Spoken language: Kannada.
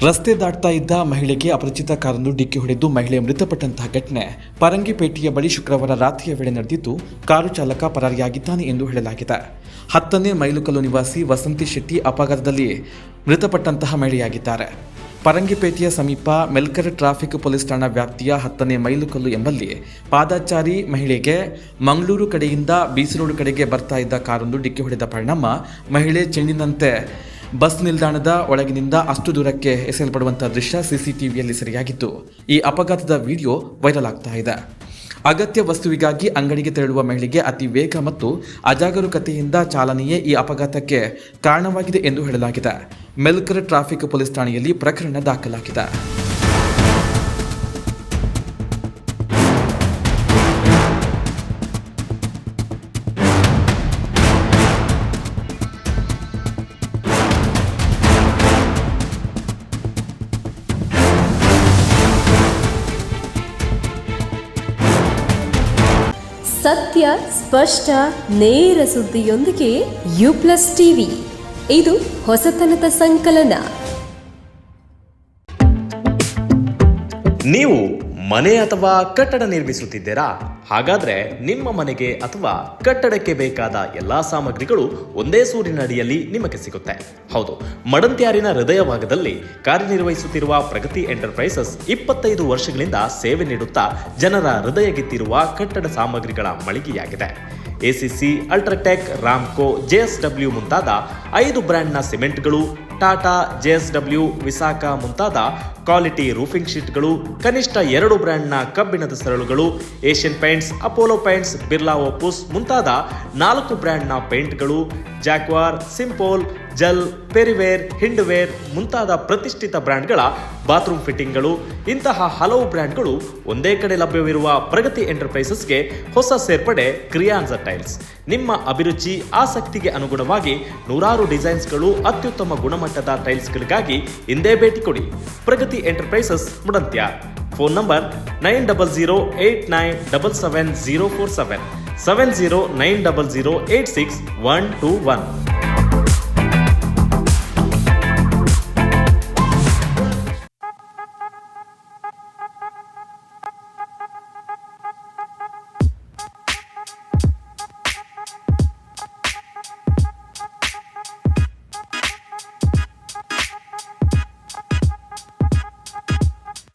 ರಸ್ತೆ ದಾಟ್ತಾ ಇದ್ದ ಮಹಿಳೆಗೆ ಅಪರಿಚಿತ ಕಾರೊಂದು ಡಿಕ್ಕಿ ಹೊಡೆದು ಮಹಿಳೆ ಮೃತಪಟ್ಟಂತಹ ಘಟನೆ ಪರಂಗಿಪೇಟೆಯ ಬಳಿ ಶುಕ್ರವಾರ ರಾತ್ರಿಯ ವೇಳೆ ನಡೆದಿದ್ದು, ಕಾರು ಚಾಲಕ ಪರಾರಿಯಾಗಿದ್ದಾನೆ ಎಂದು ಹೇಳಲಾಗಿದೆ. 10ನೇ ಮೈಲುಕಲ್ಲು ನಿವಾಸಿ ವಸಂತಿ ಶೆಟ್ಟಿ ಅಪಘಾತದಲ್ಲಿ ಮೃತಪಟ್ಟಂತಹ ಮಹಿಳೆಯಾಗಿದ್ದಾರೆ. ಪರಂಗಿಪೇಟೆಯ ಸಮೀಪ ಮೆಲ್ಕರ್ ಟ್ರಾಫಿಕ್ ಪೊಲೀಸ್ ಠಾಣಾ ವ್ಯಾಪ್ತಿಯ 10ನೇ ಮೈಲುಕಲ್ಲು ಎಂಬಲ್ಲಿ ಪಾದಚಾರಿ ಮಹಿಳೆಗೆ ಮಂಗಳೂರು ಕಡೆಯಿಂದ ಬೀಸರೋಡು ಕಡೆಗೆ ಬರ್ತಾ ಇದ್ದ ಕಾರೊಂದು ಡಿಕ್ಕಿ ಹೊಡೆದ ಪರಿಣಾಮ ಮಹಿಳೆ ಚೆಂಡಿನಂತೆ ಬಸ್ ನಿಲ್ದಾಣದ ಒಳಗಿನಿಂದ ಅಷ್ಟು ದೂರಕ್ಕೆ ಎಸೆಯಲ್ಪಡುವಂತಹ ದೃಶ್ಯ ಸಿಸಿಟಿವಿಯಲ್ಲಿ ಸೆರೆಯಾಗಿತ್ತು. ಈ ಅಪಘಾತದ ವಿಡಿಯೋ ವೈರಲ್ ಆಗ್ತಾ ಇದೆ. ಅಗತ್ಯ ವಸ್ತುವಿಗಾಗಿ ಅಂಗಡಿಗೆ ತೆರಳುವ ಮಹಿಳೆಗೆ ಅತಿ ವೇಗ ಮತ್ತು ಅಜಾಗರೂಕತೆಯಿಂದ ಚಾಲನೆಯೇ ಈ ಅಪಘಾತಕ್ಕೆ ಕಾರಣವಾಗಿದೆ ಎಂದು ಹೇಳಲಾಗಿದೆ. ಮೆಲ್ಕರ್ ಟ್ರಾಫಿಕ್ ಪೊಲೀಸ್ ಠಾಣೆಯಲ್ಲಿ ಪ್ರಕರಣ ದಾಖಲಾಗಿದೆ. ಸತ್ಯ, ಸ್ಪಷ್ಟ, ನೇರ ಸುದ್ದಿಯೊಂದಿಗೆ U+ ಟಿವಿ. ಇದು ಹೊಸತನದ ಸಂಕಲನ. ನೀವು ಮನೆ ಅಥವಾ ಕಟ್ಟಡ ನಿರ್ಮಿಸುತ್ತಿದ್ದೀರಾ? ಹಾಗಾದ್ರೆ ನಿಮ್ಮ ಮನೆಗೆ ಅಥವಾ ಕಟ್ಟಡಕ್ಕೆ ಬೇಕಾದ ಎಲ್ಲಾ ಸಾಮಗ್ರಿಗಳು ಒಂದೇ ಸೂರಿನಡಿಯಲ್ಲಿ ನಿಮಗೆ ಸಿಗುತ್ತೆ. ಹೌದು, ಮಡಂತ್ಯಾರಿನ ಹೃದಯ ಭಾಗದಲ್ಲಿ ಕಾರ್ಯನಿರ್ವಹಿಸುತ್ತಿರುವ ಪ್ರಗತಿ ಎಂಟರ್ಪ್ರೈಸಸ್ 25 ವರ್ಷಗಳಿಂದ ಸೇವೆ ನೀಡುತ್ತಾ ಜನರ ಹೃದಯ ಗೆದ್ದಿರುವ ಕಟ್ಟಡ ಸಾಮಗ್ರಿಗಳ ಮಳಿಗೆಯಾಗಿದೆ. ಎಸಿಸಿ, ಅಲ್ಟ್ರಾಟೆಕ್, ರಾಮ್ಕೋ, JSW ಮುಂತಾದ 5 ಬ್ರ್ಯಾಂಡ್ನ ಸಿಮೆಂಟ್ಗಳು, ಟಾಟಾ, JSW, ವಿಸಾಕ ಮುಂತಾದ ಕ್ವಾಲಿಟಿ ರೂಫಿಂಗ್ ಶೀಟ್ಗಳು, ಕನಿಷ್ಠ 2 ಬ್ರ್ಯಾಂಡ್ನ ಕಬ್ಬಿಣದ ಸರಳುಗಳು, Asian paints, Apollo paints, Birla Opus ಮುಂತಾದ 4 ಬ್ರ್ಯಾಂಡ್ನ ಪೇಂಟ್ಗಳು, ಜಾಕ್ವಾರ್, ಸಿಂಪೋಲ್, ಜಲ್, ಪೆರಿವೇರ್, ಹಿಂಡ್ವೇರ್ ಮುಂತಾದ ಪ್ರತಿಷ್ಠಿತ ಬ್ರ್ಯಾಂಡ್ಗಳ ಬಾತ್ರೂಮ್ ಫಿಟ್ಟಿಂಗ್ಗಳು, ಇಂತಹ ಹಲವು ಬ್ರ್ಯಾಂಡ್ಗಳು ಒಂದೇ ಕಡೆ ಲಭ್ಯವಿರುವ ಪ್ರಗತಿ ಎಂಟರ್ಪ್ರೈಸಸ್ಗೆ ಹೊಸ ಸೇರ್ಪಡೆ ಕ್ರಿಯಾನ್ಸ ಟೈಲ್ಸ್. ನಿಮ್ಮ ಅಭಿರುಚಿ, ಆಸಕ್ತಿಗೆ ಅನುಗುಣವಾಗಿ ನೂರಾರು ಡಿಸೈನ್ಸ್ಗಳು, ಅತ್ಯುತ್ತಮ ಗುಣಮಟ್ಟದ ಟೈಲ್ಸ್ಗಳಿಗಾಗಿ ಹಿಂದೆ ಭೇಟಿ ಕೊಡಿ. ಪ್ರಗತಿ ಎಂಟರ್ಪ್ರೈಸಸ್, ಮುಡಂತ್ಯ. Phone number 9008977047 7090086121.